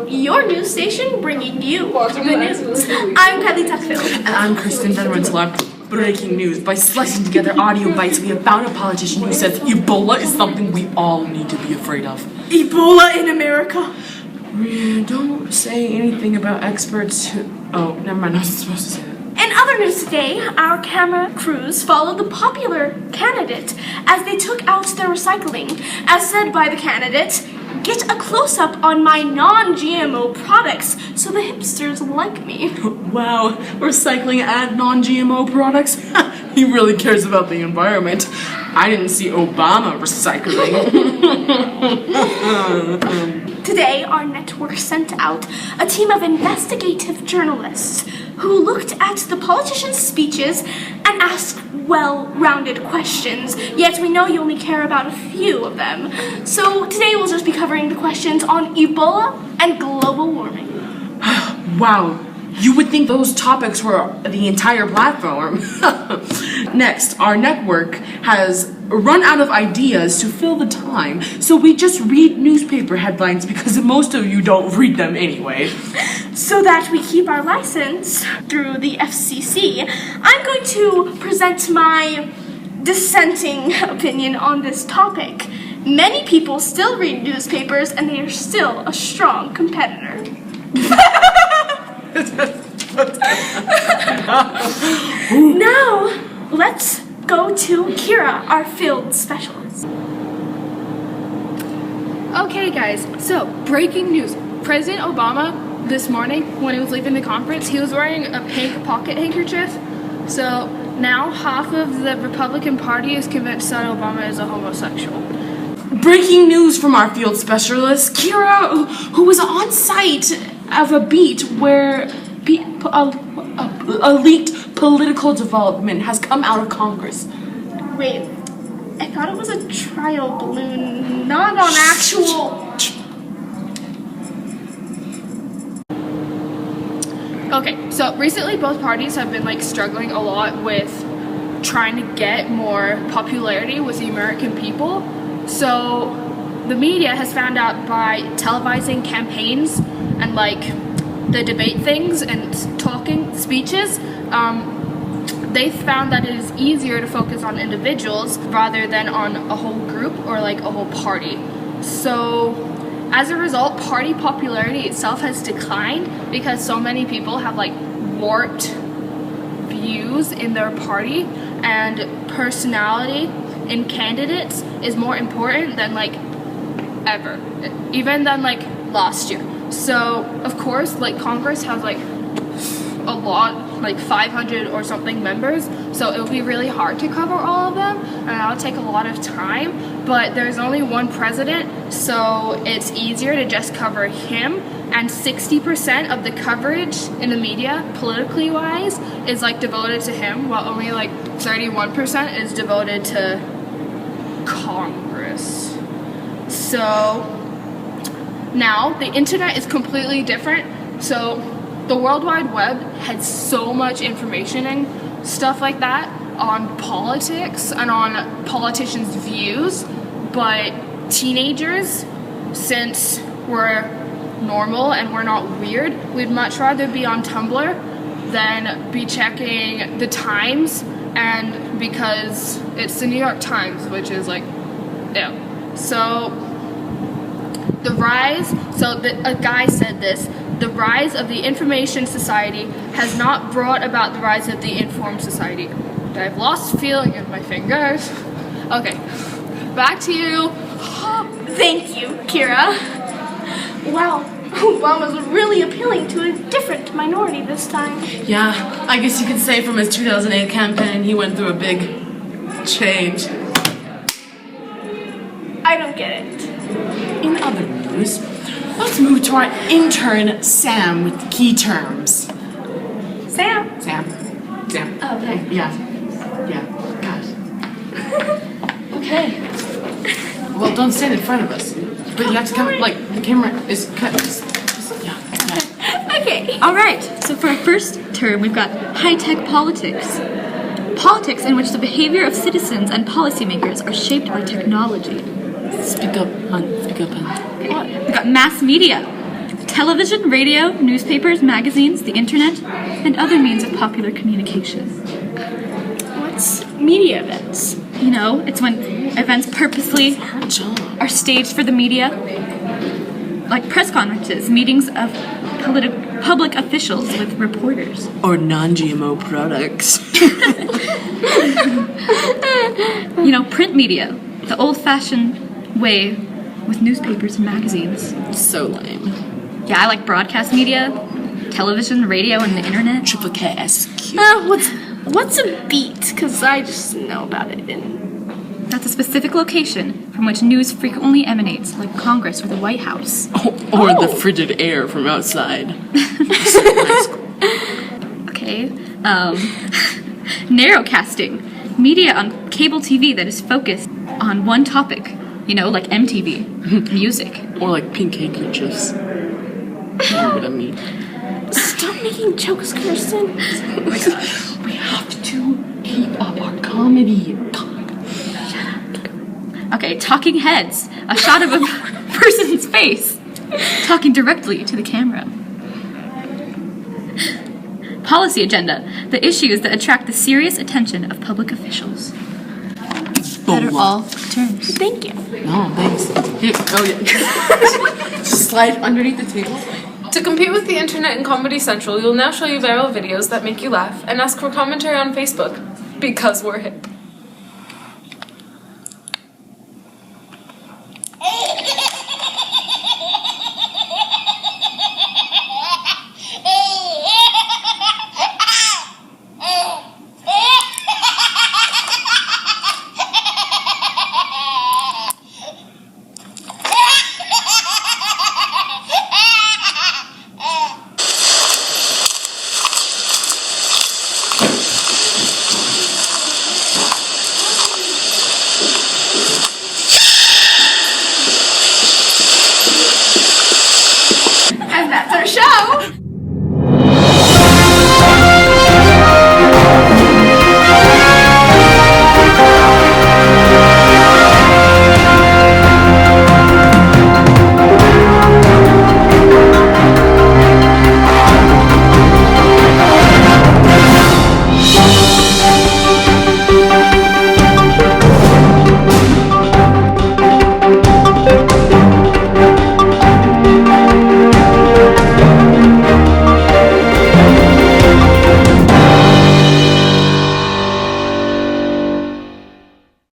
your news station bringing you the news. I'm Kylie Tuckfield. And I'm Kristen Denrentelar. Breaking news. By slicing together audio bites, we have found a politician who says Ebola is something we all need to be afraid of. Ebola in America. Don't say anything about experts who... Oh, never mind, I wasn't supposed to say that. In other news today, our camera crews followed the popular candidate as they took out their recycling. As said by the candidate, get a close-up on my non-GMO products so the hipsters like me. Wow, recycling and non-GMO products? He really cares about the environment. I didn't see Obama recycling. Today, our network sent out a team of investigative journalists who looked at the politicians' speeches and asked well-rounded questions, yet we know you only care about a few of them. So today we'll just be covering the questions on Ebola and global warming. Wow, you would think those topics were the entire platform. Next, our network has run out of ideas to fill the time, so we just read newspaper headlines because most of you don't read them anyway. So that we keep our license through the FCC, I'm going to present my dissenting opinion on this topic. Many people still read newspapers and they are still a strong competitor. Now, let's go to Kira, our field specialist. Okay guys, so breaking news. President Obama this morning, when he was leaving the conference, he was wearing a pink pocket handkerchief. So now half of the Republican Party is convinced that Obama is a homosexual. Breaking news from our field specialist, Kira, who was on site of a beat where a leaked political development has come out of Congress. Wait, I thought it was a trial balloon, not on actual... Okay, so recently both parties have been struggling a lot with trying to get more popularity with the American people. So the media has found out by televising campaigns and the debate things and talking speeches, they found that it is easier to focus on individuals rather than on a whole group or a whole party. So as a result, party popularity itself has declined because so many people have warped views in their party, and personality in candidates is more important than ever, even than last year. So of course Congress has a lot, 500 or something members, so it would be really hard to cover all of them and that would take a lot of time, but there's only one president, so it's easier to just cover him, and 60% of the coverage in the media, politically wise, is devoted to him, while only 31% is devoted to Congress. So now the internet is completely different. So the World Wide Web had so much information and stuff like that on politics and on politicians' views, but teenagers, since we're normal and we're not weird, we'd much rather be on Tumblr than be checking the Times, and because it's the New York Times, which is ew. So the rise, a guy said this, the rise of the information society has not brought about the rise of the informed society. I've lost feeling in my fingers. Okay, back to you. Thank you, Kira. Wow, Obama's really appealing to a different minority this time. Yeah, I guess you could say from his 2008 campaign, he went through a big change. I don't get it. In other news, let's move to our intern, Sam, with the key terms. Sam. Oh, okay. Yeah, gosh. Okay. Well, don't stand in front of us. But you have to come, the camera is cut. Yeah. Okay. All right, so for our first term, we've got high-tech politics. Politics in which the behavior of citizens and policymakers are shaped by technology. Speak up, hon. Okay. We've got mass media. television, radio, newspapers, magazines, the internet, and other means of popular communication. What's media events? You know, it's when events purposely are staged for the media, like press conferences, meetings of public officials with reporters. Or non-GMO products. You know, print media, the old-fashioned way with newspapers and magazines. So lame. Yeah, I like broadcast media, television, radio, and the internet. Kkksq. What's a beat? Because I just know about it in... That's a specific location from which news frequently emanates, like Congress or the White House. Or the frigid air from outside. Okay. Narrowcasting. Media on cable TV that is focused on one topic. You know, like MTV. Music. Or like pink handkerchiefs. You know what I mean. Stop making jokes, Kirsten. Oh my god. We have to keep up our comedy. Okay, talking heads. A shot of a person's face. Talking directly to the camera. Policy agenda. The issues that attract the serious attention of public officials. That are all terms. Thank you. Oh, thanks. Here, oh, yeah. Just slide underneath the table. To compete with the internet and Comedy Central, you'll now show you viral videos that make you laugh and ask for commentary on Facebook. Because we're hip.